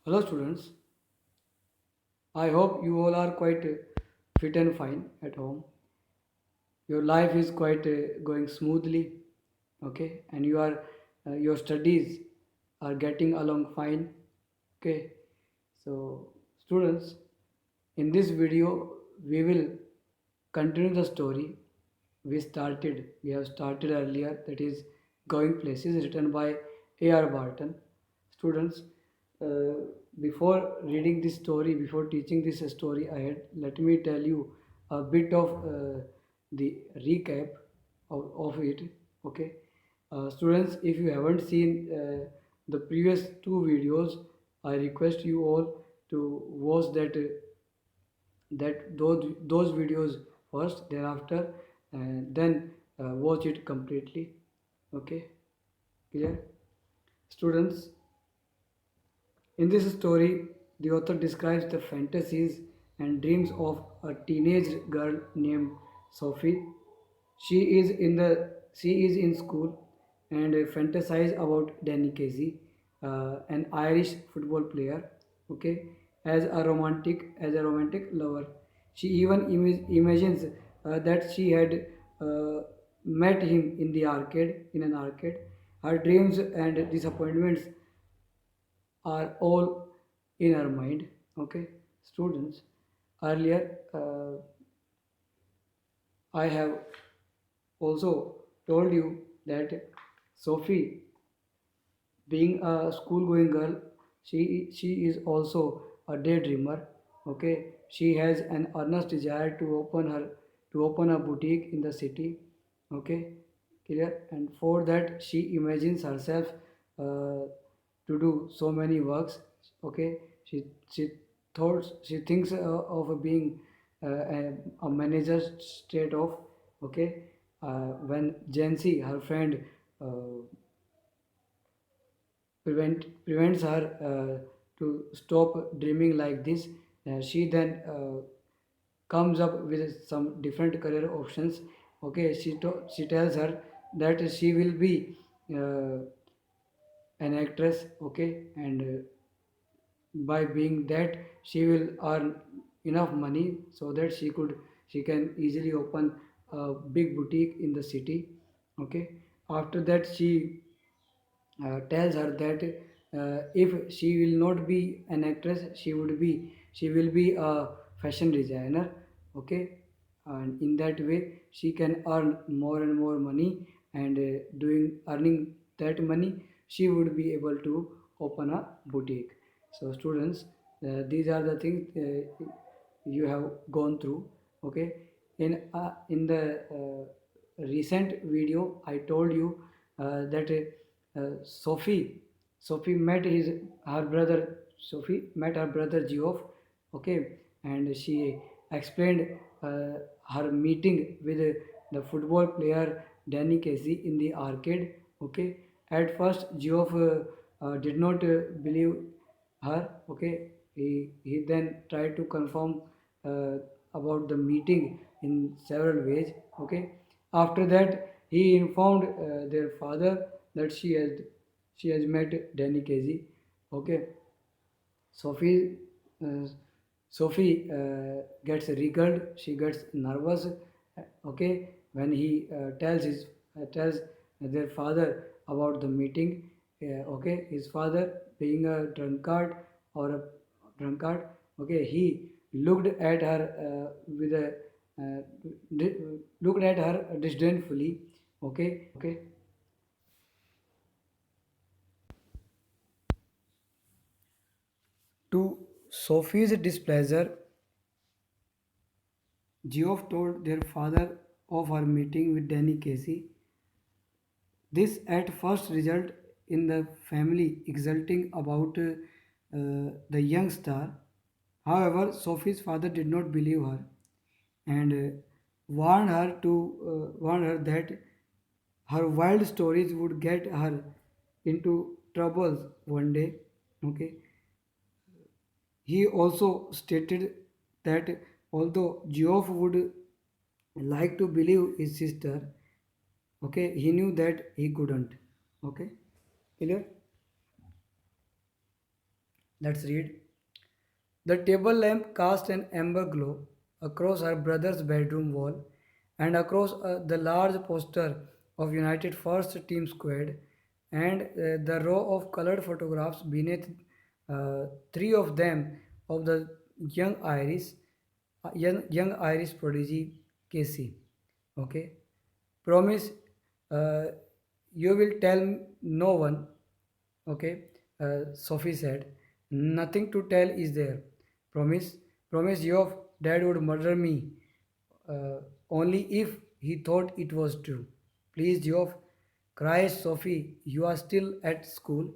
Hello students, I hope you all are quite fit and fine at home. Your life is quite going smoothly, okay, and your studies are getting along fine, okay. So students, in this video we will continue the story we have started earlier, that is Going Places, written by A.R. Barton. Students, uh, before reading this story, before teaching this story ahead, let me tell you a bit of the recap of it. Okay, students, if you haven't seen the previous two videos, I request you all to watch those videos first, thereafter, and then watch it completely. Okay, clear? Students, in this story, the author describes the fantasies and dreams of a teenage girl named Sophie. She is in school and fantasize about Danny Casey, an Irish football player. Okay, as a romantic lover. She even imagines that she had uh, met him in an arcade. Her dreams and disappointments are all in our mind. Okay, students, earlier I have also told you that Sophie, being a school going girl, she is also a daydreamer. Okay, she has an earnest desire to open a boutique in the city. Okay, clear? And for that she imagines herself to do so many works. Okay, she she thinks of being a manager straight off. Okay, when Jancy, her friend, uh, prevents her to stop dreaming like this. She then comes up with some different career options. Okay, she tells her that she will be uh, an actress. Okay, and by being that she will earn enough money so that she can easily open a big boutique in the city. Okay, after that she tells her that if she will not be an actress, she will be a fashion designer. Okay, and in that way she can earn more and more money, and doing earning that money she would be able to open a boutique. So students, these are the things you have gone through. Okay, in the recent video I told you that Sophie met his her brother Sophie met her brother Geoff. Okay, and she explained her meeting with the football player Danny Casey in the arcade. Okay, at first Geoff did not believe her. Okay, he then tried to confirm uh, about the meeting in several ways. Okay, after that he informed their father that she has met Danny Casey. Okay, Sophie uh, Sophie gets regaled. She gets nervous. Okay, when he tells their father about the meeting. Okay, his father, being a drunkard or a drunkard. Okay, he looked at her with a uh, looked at her disdainfully. Okay, okay. To Sophie's displeasure, Geoff told their father of her meeting with Danny Casey. This at first resulted in the family exulting about the young star. However, Sophie's father did not believe her and warned her that her wild stories would get her into troubles one day. Okay, he also stated that although Geoff would like to believe his sister, okay, he knew that he couldn't. Okay, clear? Let's read. The table lamp cast an amber glow across her brother's bedroom wall and across the large poster of United First Team Squad and the row of colored photographs beneath, three of them of the young Irish, young Irish prodigy Casey. Okay, promise, uh, you will tell no one. Okay, Sophie said. Nothing to tell is there. Promise, promise your dad would murder me uh, only if he thought it was true. Please, Geoff, cries Sophie, you are still at school.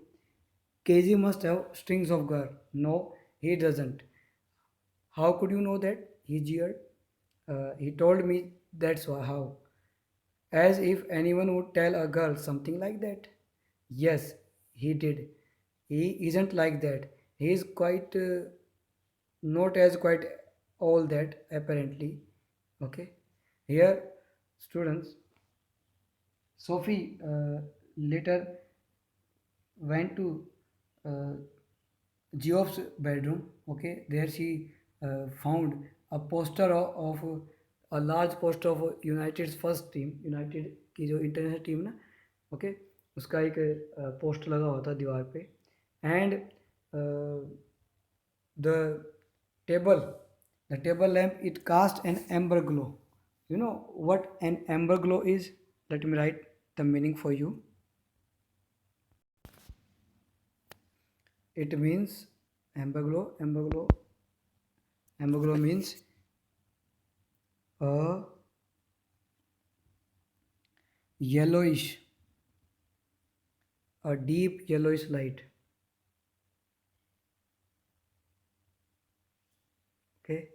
KG must have strings of girl. No, he doesn't. How could you know that? He jeered. He told me that's how. As if anyone would tell a girl something like that. Yes, he did. He isn't like that. He is quite not as quite all that apparently. Okay. Here, students, Sophie later went to uh, Geoff's bedroom. Okay, there she found a poster of a large poster of United's first team, United की जो international team ना, okay, उसका एक poster लगा हुआ था दीवार पे, and the table the table lamp, it cast an amber glow. You know what an amber glow is? Let me write the meaning for you. It means amber glow means a yellowish, a deep yellowish light. Okay.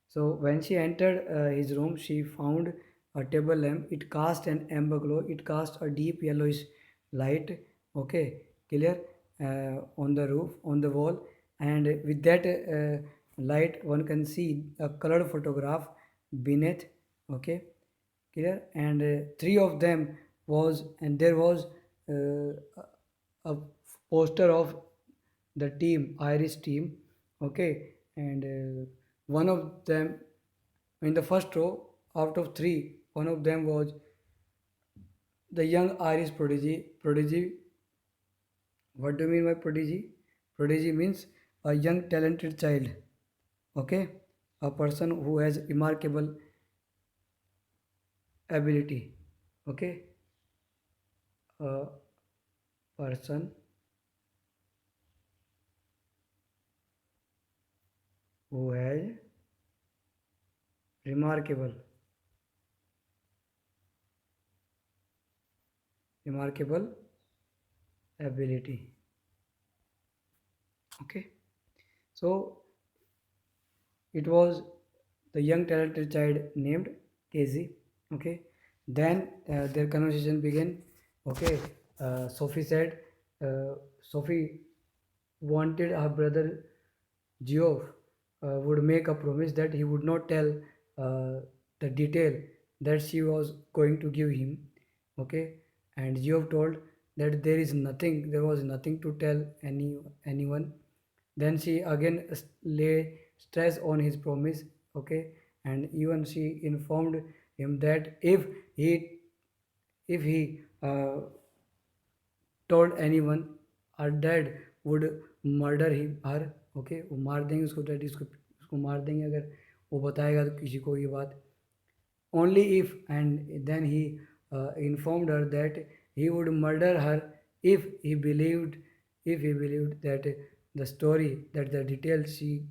So when she entered his room, she found a table lamp. It cast an amber glow. It cast a deep yellowish light. Okay, clear, on the roof, on the wall, and with that light, one can see a colored photograph beneath. Okay, clear, and three of them was, and there was a poster of the team, Irish team. Okay, and one of them in the first row out of three, one of them was the young Irish prodigy. What do you mean by prodigy? Prodigy means a young talented child. Okay, a person who has remarkable ability. Okay, a person who has remarkable ability. Okay, so it was the young talented child named Casey. Okay, then their conversation began. Okay, Sophie said, Sophie wanted her brother Geoff would make a promise that he would not tell the detail that she was going to give him. Okay, and Geoff told that there was nothing to tell anyone. Then she again lay stress on his promise. Okay, and even she informed him that if he told anyone, her dad would murder him her. Okay, वो मार देंगे उसको, daddy उसको मार देंगे अगर वो बताएगा तो किसी को ये बात. Only if, and then he informed her that he would murder her if he believed that the story, that the details she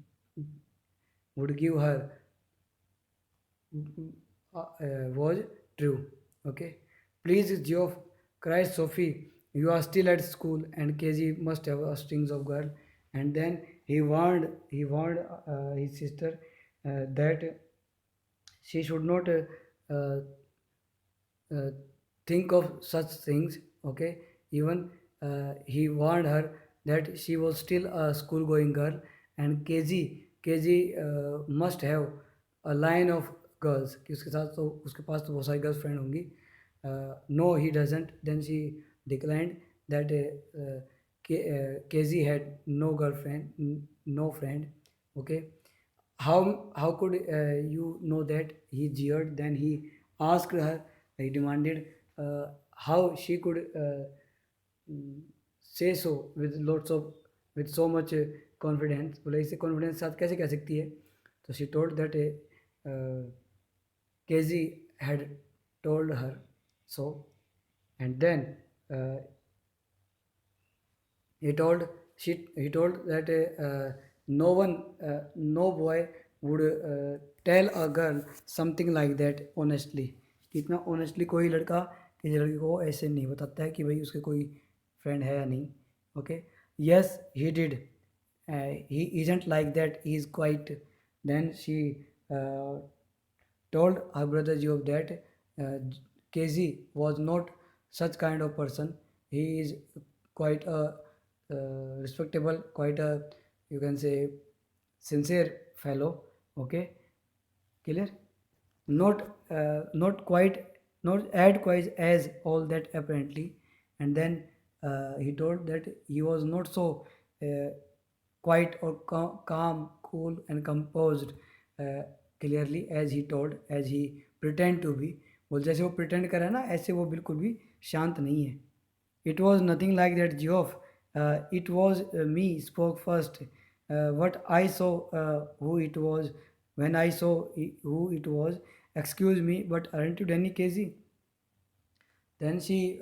would give her was true. Okay, please, Geoff, cried Sophie, you are still at school and KG must have a strings of girl. And then he warned his sister that she should not uh, uh, think of such things. Okay, even he warned her that she was still a school going girl, and KG must have a line of girls कि उसके साथ तो उसके पास तो बहुत सारी girl friend होंगी. No, he doesn't. Then she declined that Casey had no girlfriend, no friend. Okay, how could you know that? He jeered. Then he asked her. He demanded how she could mm, say so with lots of with so much confidence. बोले इसे confidence के साथ कैसे कह सकती है? So she told that Casey had told her so, and then uh, he told that no one no boy would tell a girl something like that honestly, कि इतना honestly कोई लड़का किसी लड़की को ऐसे नहीं बताता है कि भाई उसके कोई फ्रेंड है या नहीं. Okay, yes he did. He isn't like that, he is quite. Then she uh, told her brother Job that Casey was not such kind of person. He is quite a respectable, quite a, you can say, sincere fellow. Okay, clear? Not quite, not as quite as all that apparently. And then he told that he was not so uh, quiet or calm, cool and composed uh, clearly as he told, as he pretend to be. बोल जैसे वो pretend कर रहा है ना, ऐसे वो बिल्कुल भी शांत नहीं है. It was nothing like that, Geoff. It was me spoke first. What I saw, who it was, when I saw who it was. Excuse me, but aren't you Danny Casey? Then she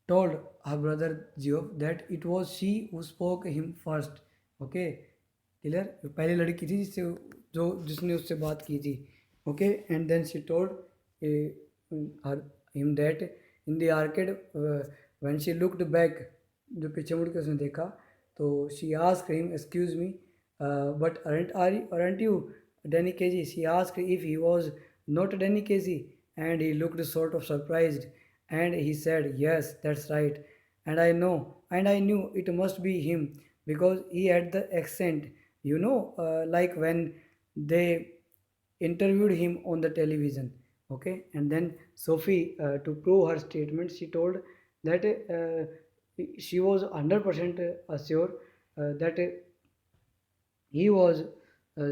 told her brother Geoff that it was she who spoke him first. Okay, clear? पहली लड़की थी जिससे जो जिसने उससे बात की थी. Okay, and then she told her him that in the arcade when she looked back, जो पीछे मुड़ के उसने देखा, तो she asked him, excuse me, but aren't you Danny Casey? She asked if he was not Danny Casey, and he looked sort of surprised, and he said, yes, that's right. And I knew it must be him because he had the accent, like when they interviewed him on the television. Okay, and then Sophie, to prove her statement, she told that she was 100% sure that he was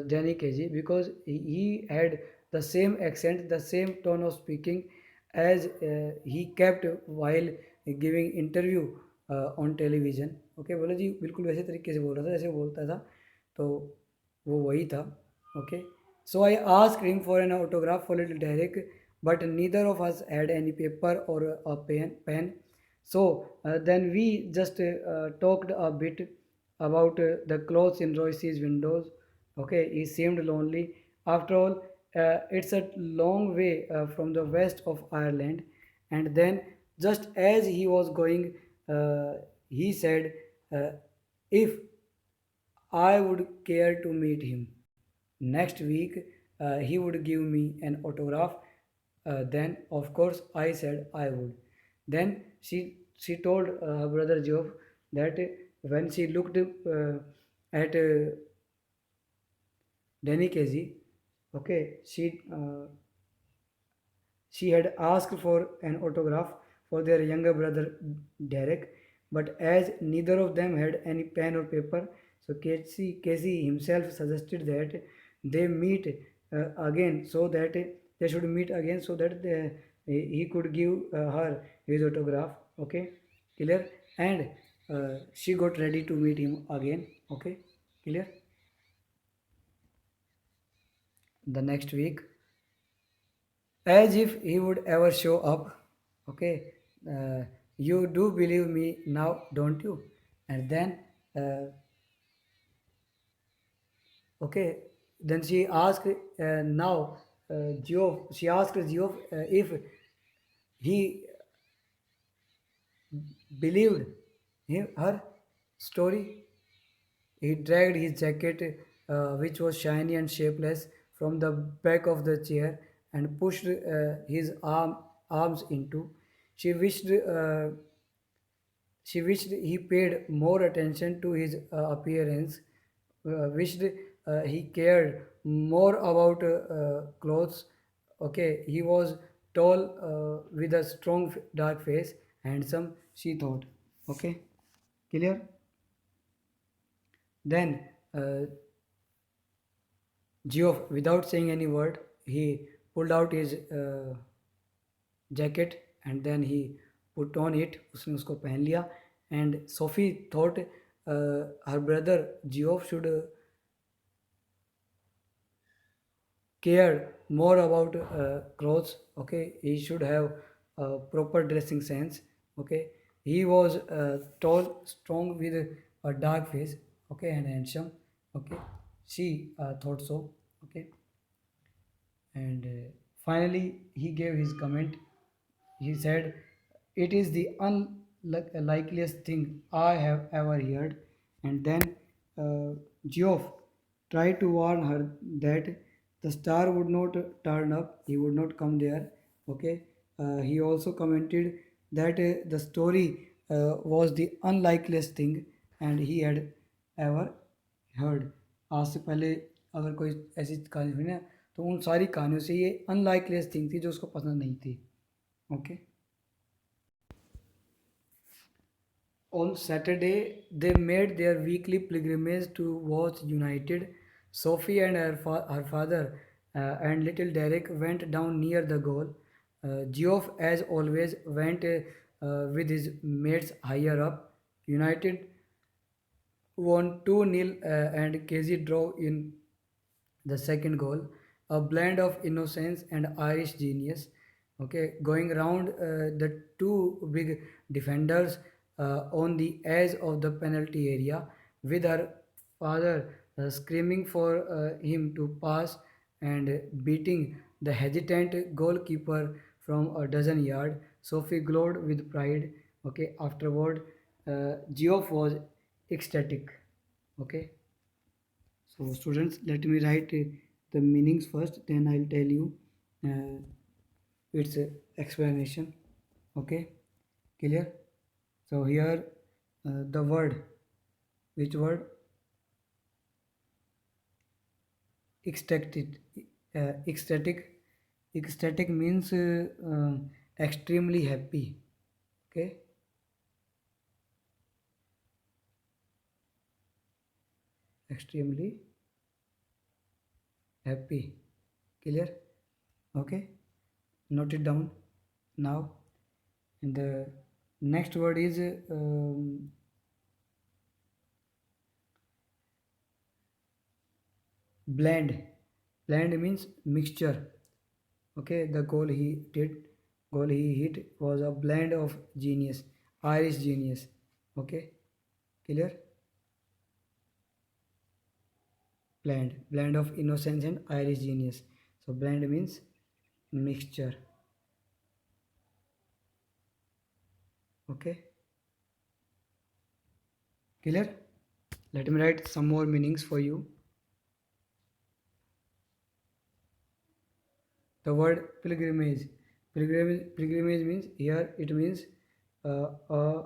Danny KG because he had the same accent, the same tone of speaking as he kept while giving interview on television. Okay, बोले जी बिल्कुल वैसे तरीके से बोल रहा था जैसे वो बोलता था, तो वो वही था. Okay, so I asked him for an autograph for little Derek, but neither of us had any paper or a pen. So then we just talked a bit about the clothes in Royce's windows. Okay, he seemed lonely. After all, it's a long way from the west of Ireland. And then, just as he was going, he said, if I would care to meet him next week, he would give me an autograph. Then, of course, I said I would. Then she told her brother Job that when she looked at Danny Casey, okay, she had asked for an autograph for their younger brother Derek, but as neither of them had any pen or paper, so Casey himself suggested that they meet again, so that they should meet again, so that he could give her his autograph. Okay, clear? And she got ready to meet him again. Okay, clear? The next week, as if he would ever show up. Okay, uh, you do believe me now, don't you? And then, uh, okay, then she asked now, she asked Geoff if he believed her story. He dragged his jacket, which was shiny and shapeless, from the back of the chair and pushed his arms into. She wished she wished he paid more attention to his appearance, wished he cared more about clothes. Okay, he was tall, with a strong dark face, handsome, she thought. Okay, clear? Then uh, Geoff, without saying any word, he pulled out his jacket and then he put on it. उसने उसको पहन लिया. And Sophie thought her brother Geoff should care more about clothes. Okay, he should have proper dressing sense. Okay, he was tall, strong, with a dark face. Okay, and handsome. Okay, she thought so. Okay, and finally he gave his comment. He said, "It is the unlikeliest thing I have ever heard." And then Geoff tried to warn her that the star would not turn up, he would not come there. Okay. He also commented that the story was the unlikeliest thing and he had ever heard. आज से पहले अगर कोई ऐसी कहानी हुई ना, तो उन सारी कहानियों से ये अनलाइकलीस्ट थिंग थी जो उसको पसंद नहीं थी. Okay. On Saturday, they made their weekly pilgrimage to watch United. Sophie and her father and little Derek went down near the goal. Geoff, as always, went with his mates higher up. United won 2-0 and Casey drove in the second goal, a blend of innocence and Irish genius. Okay, going around the two big defenders on the edge of the penalty area, with her father screaming for him to pass and beating the hesitant goalkeeper from a dozen yards. Sophie glowed with pride. Okay, afterward, Geoff was ecstatic. Okay. So students, let me write the meanings first, then I'll tell you uh, its explanation. Okay, clear? So here the word, which word? Ecstatic. Ecstatic. Ecstatic means extremely happy. Okay, extremely happy. Clear? Okay, note it down now. And the next word is blend. Blend means mixture. Okay, the goal he hit was a blend of genius, Irish genius. Okay, clear? Blend of innocence and Irish genius. So blend means mixture. Okay, clear? Let me write some more meanings for you. The word pilgrimage means, here it means a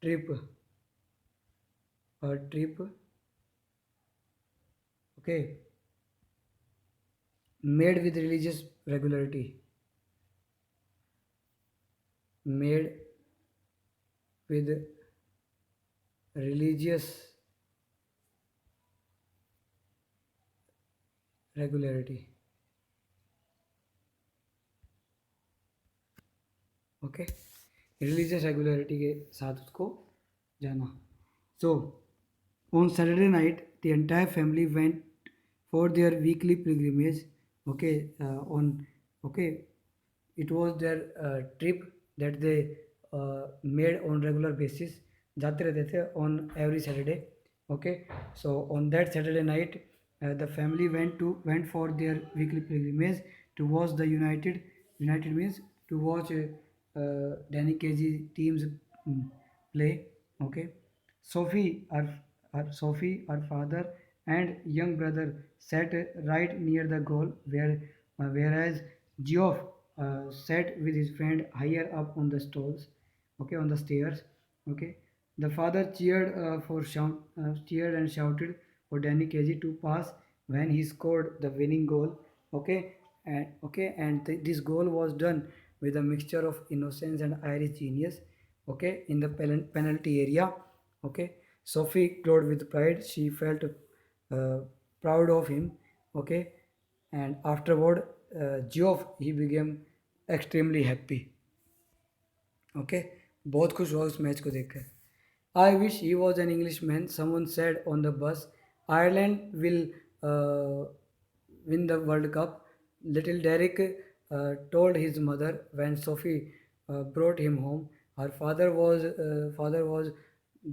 trip. A trip. Okay, made with religious regularity. Made with religious regularity. Okay, religious regularity के साथ उसको जाना. So on Saturday night, the entire family went for their weekly pilgrimage. Okay, okay, it was their trip that they made on regular basis. जाते रहते थे on every Saturday. Okay, so on that Saturday night, the family went for their weekly pilgrimage to watch the United. United means to watch Danny KG teams play. Okay, Sophie, her father, and young brother sat right near the goal, whereas Geoff sat with his friend higher up on the stalls. Okay, on the stairs. Okay, the father cheered and shouted for Danny KG to pass when he scored the winning goal. Okay, and okay, and this goal was done with a mixture of innocence and Irish genius. Okay, in the penalty area. Okay, Sophie glowed with pride. She felt proud of him. Okay, and afterward, Geoff he became extremely happy. Okay, बहुत खुश हुआ उस match को देखकर. I wish he was an English man, someone said on the bus. Ireland will win the World Cup. Little Derek told his mother when Sophie brought him home. Her father was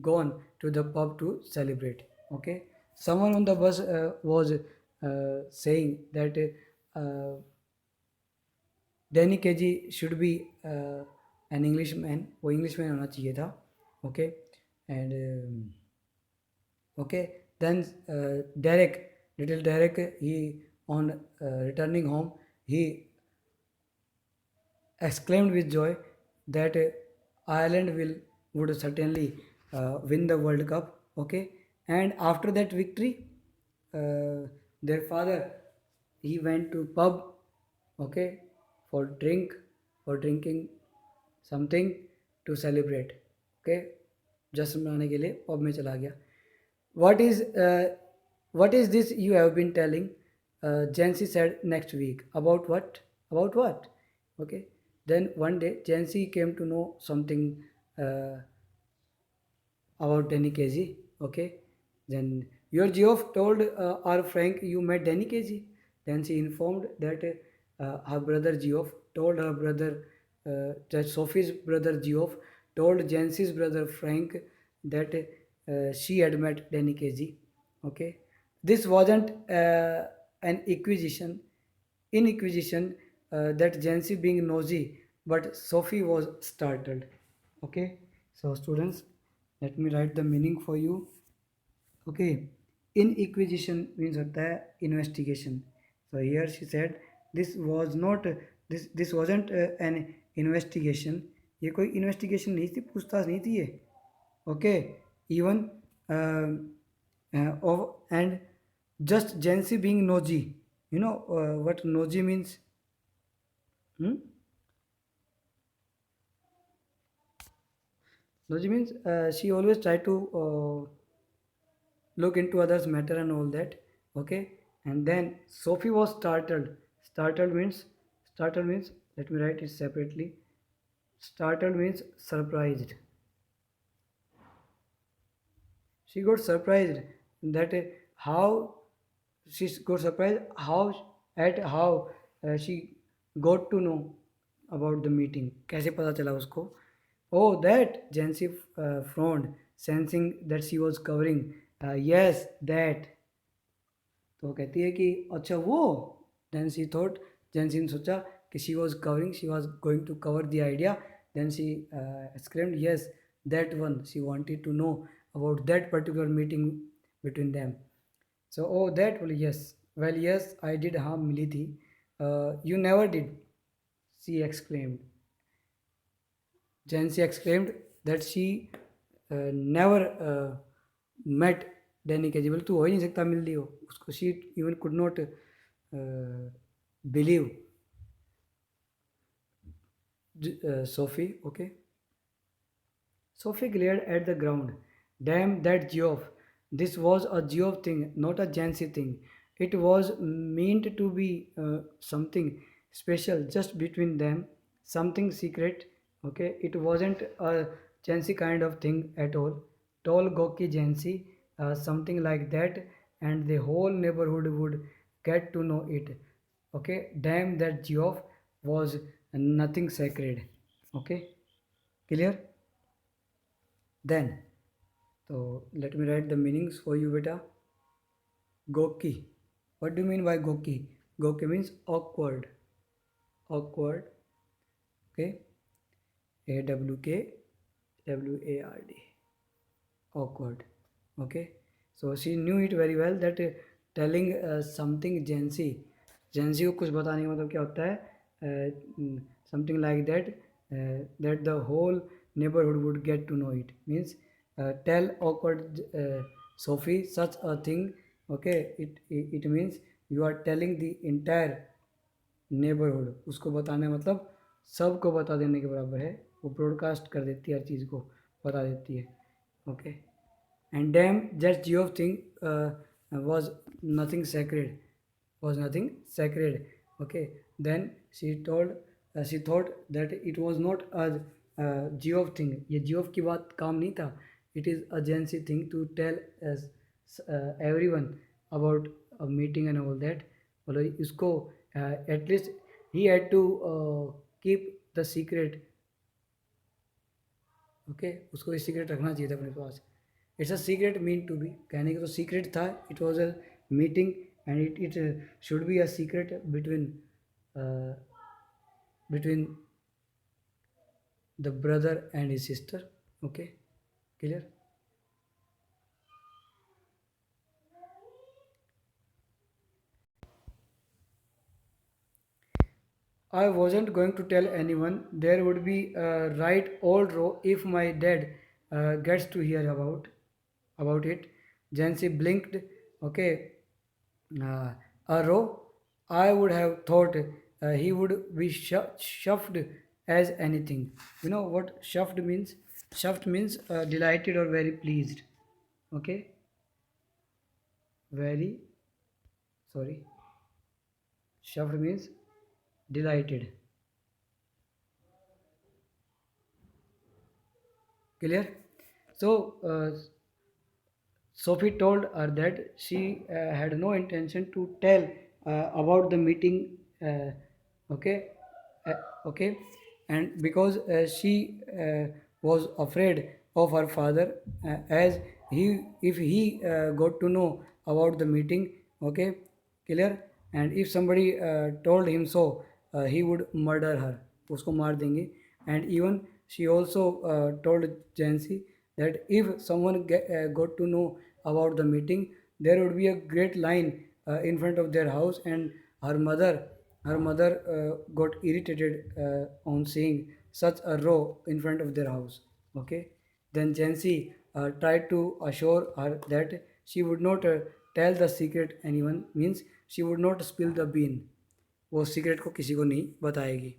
gone to the pub to celebrate. Okay, someone on the bus was saying that Danny केजी should be an English man, वो English man होना चाहिए था. Okay, and okay, then Derek, little Derek, he on returning home, he exclaimed with joy that Ireland would certainly win the World Cup. Okay, and after that victory, their father he went to pub. Okay, for drinking something to celebrate. Okay, जश्न मनाने के लिए pub में चला गया. What is this you have been telling? Jancy said next week. About what? About what? Okay. Then one day, Jancy came to know something uh, about Danny Casey. Okay. Then your Geoff told our Frank you met Danny Casey. Then she informed that her brother Geoff told her brother, that Sophie's brother Geoff told Jancy's brother Frank that she had met Danny Casey. Okay. This wasn't an inquisition that Jancy being nosy, but Sophie was startled. Okay, so students, let me write the meaning for you. Okay, inquisition means होता है investigation. So here she said this was not this wasn't an investigation. ये कोई investigation नहीं थी, पूछताछ नहीं थी ये. Okay, even and just Jancy being nosy. You know what nosy means? Hmm? Nosy means she always try to look into others' matter and all that. Okay, and then Sophie was startled. Startled means let me write it separately. Startled means surprised. She got surprised that how she got surprised how she got to know about the meeting. कैसे पता चला उसको? Oh, that Jancy frowned, sensing that she was covering. Yes, that. तो वो कहती है कि अच्छा वो. Then she thought, Jancy ने सोचा कि she was going to cover the idea. Then she exclaimed, yes, that one. She wanted to know about that particular meeting between them. So, oh, that, well, yes. Well, yes, I did. हाँ मिली थी. You never did, she exclaimed. Jancy exclaimed that she never met Danny Cage. बोले तू हो ही नहीं सकता मिल ली हो उसको. She even could not believe Sophie. Okay. Sophie glared at the ground. Damn that Geoff. This was a Geoff thing, not a Jancy thing. It was meant to be something special just between them, something secret. Okay, it wasn't a Jancy kind of thing at all. Tall, gawky Jancy, something like that, and the whole neighborhood would get to know it. Okay, damn that Geoff was nothing sacred. Okay, clear? Then, so let me write the meanings for you, beta. Goki. What do you mean by Goki? Goki means awkward. Awkward. Okay. AWKWARD. Awkward. Okay. So she knew it very well that telling something Jancy को कुछ बताने का मतलब क्या होता है? Something like that, that the whole neighborhood would get to know it. Means tell awkward Sophie such a thing. Okay, it means you are telling the entire neighbourhood, उसको बताने मतलब सबको बता देने के बराबर है, वो ब्रॉडकास्ट कर देती है, हर चीज़ को बता देती है। Okay, and damn, that geoff thing was nothing sacred, was nothing sacred. Okay, then she thought that it was not a geoff thing, ये geoff की बात काम नहीं था, it is a Jansi thing to tell us everyone about a meeting and all that. मतलब इसको at least he had to keep the secret. Okay, उसको ये सीक्रेट रखना चाहिए था अपने पास। It's a secret mean to be, कहने का तो सीक्रेट था, it was a meeting and it should be a secret between between the brother and his sister. Okay, clear. I wasn't going to tell anyone. There would be a right old row if my dad gets to hear about it. Jancy blinked. Okay, a row. I would have thought he would be shoved as anything. You know what shoved means? Shoved means delighted or very pleased. Okay, very sorry. Shoved means delighted. Clear? So Sophie told her that she had no intention to tell about the meeting. Okay, uh, okay, and because she was afraid of her father, as he if he got to know about the meeting. Okay, clear. And if somebody told him so, he would murder her. उसको मार देंगे. And even she also told Jancy that if someone got to know about the meeting, there would be a great line in front of their house, and her mother got irritated on seeing such a row in front of their house. Okay, then Jancy tried to assure her that she would not tell the secret anyone, means she would not spill the bean, वो secret को किसी को नहीं बताएगी.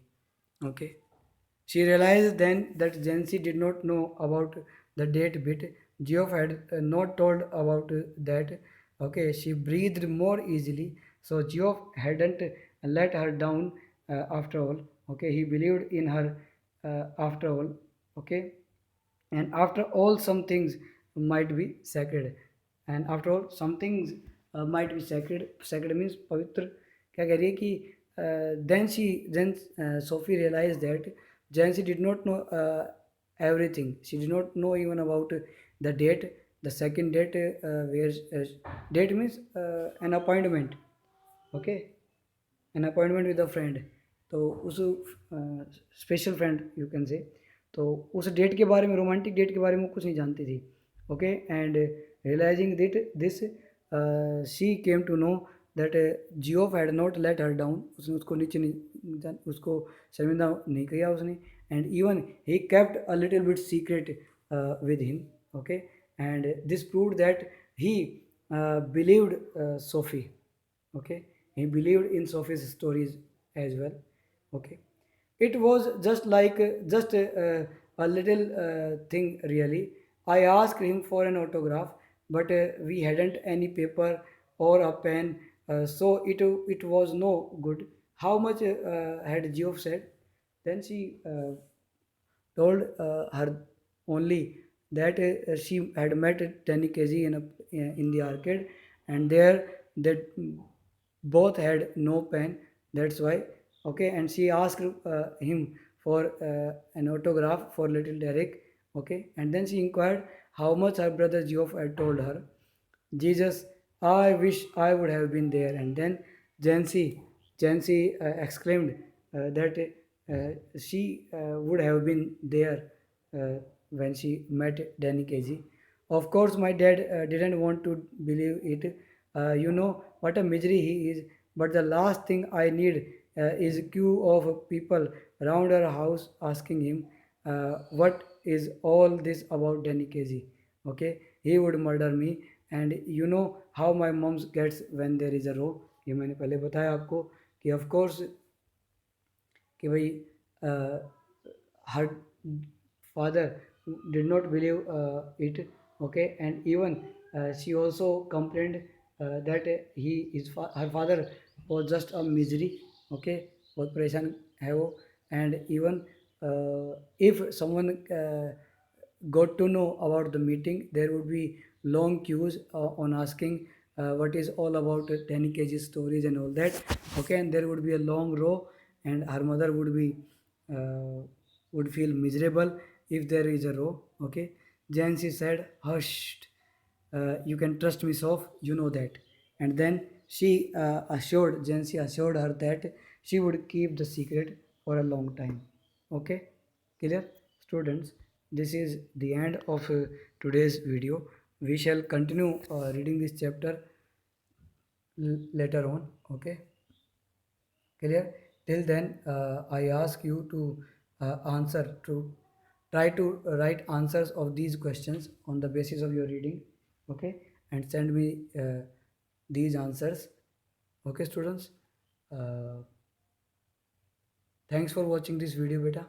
Okay. She realized then that Jancy did not know about the date bit. Geoff had not told about that. Okay, she breathed more easily. So Geoff hadn't let her down after all. Okay, he believed in her after all. Okay, and after all, some things might be sacred. And after all, some things might be sacred. Sacred means पवित्र. क्या कह रही है कि then Sophie realized that Jancy did not know everything. She did not know even about the date, the second date, where date means an appointment. Okay, an appointment with a friend. तो उस special friend you can say, तो उस date के बारे में, romantic date के बारे में कुछ नहीं जानती थी. Okay, and realising this she came to know that Geoff had not let her down, उसने उसको नीचे नहीं, उसको शर्मिंदा नहीं किया उसने. And even he kept a little bit secret with him. Okay, and this proved that he believed Sophie. Okay, he believed in Sophie's stories as well. Okay, it was just a little thing really. I asked him for an autograph, but we hadn't any paper or a pen, so it was no good. How much had Geoff said? Then she told her only that she had met Danny Casey in the arcade, and there they both had no pen. That's why. Okay, and she asked him for an autograph for little Derek. Okay, and then she inquired how much her brother Geoff had told her. Jesus, I wish I would have been there. And then Jancy exclaimed that she would have been there when she met Danny Casey. Of course, my dad didn't want to believe it. You know what a misery he is. But the last thing I need is a queue of people around our house asking him, what is all this about Danny Casey? Okay, he would murder me. And you know how my mums gets when there is a row. ये मैंने पहले बताया आपको कि of course कि भाई her father did not believe it, okay, and even she also complained that her father was just a misery, okay, बहुत परेशान है वो, and even if someone got to know about the meeting, there would be long queues on asking what is all about 10 kg stories and all that, okay, and there would be a long row, and her mother uh, would feel miserable if there is a row, okay. Jancy said, hush, you can trust me, Sof, you know that. And then Jancy assured her that she would keep the secret for a long time. Okay, clear? Students, this is the end of today's video. We shall continue reading this chapter later on. Okay, clear? Till then, I ask you to try to write answers of these questions on the basis of your reading, okay, and send me these answers, okay, students. uh, Thanks for watching this video, beta.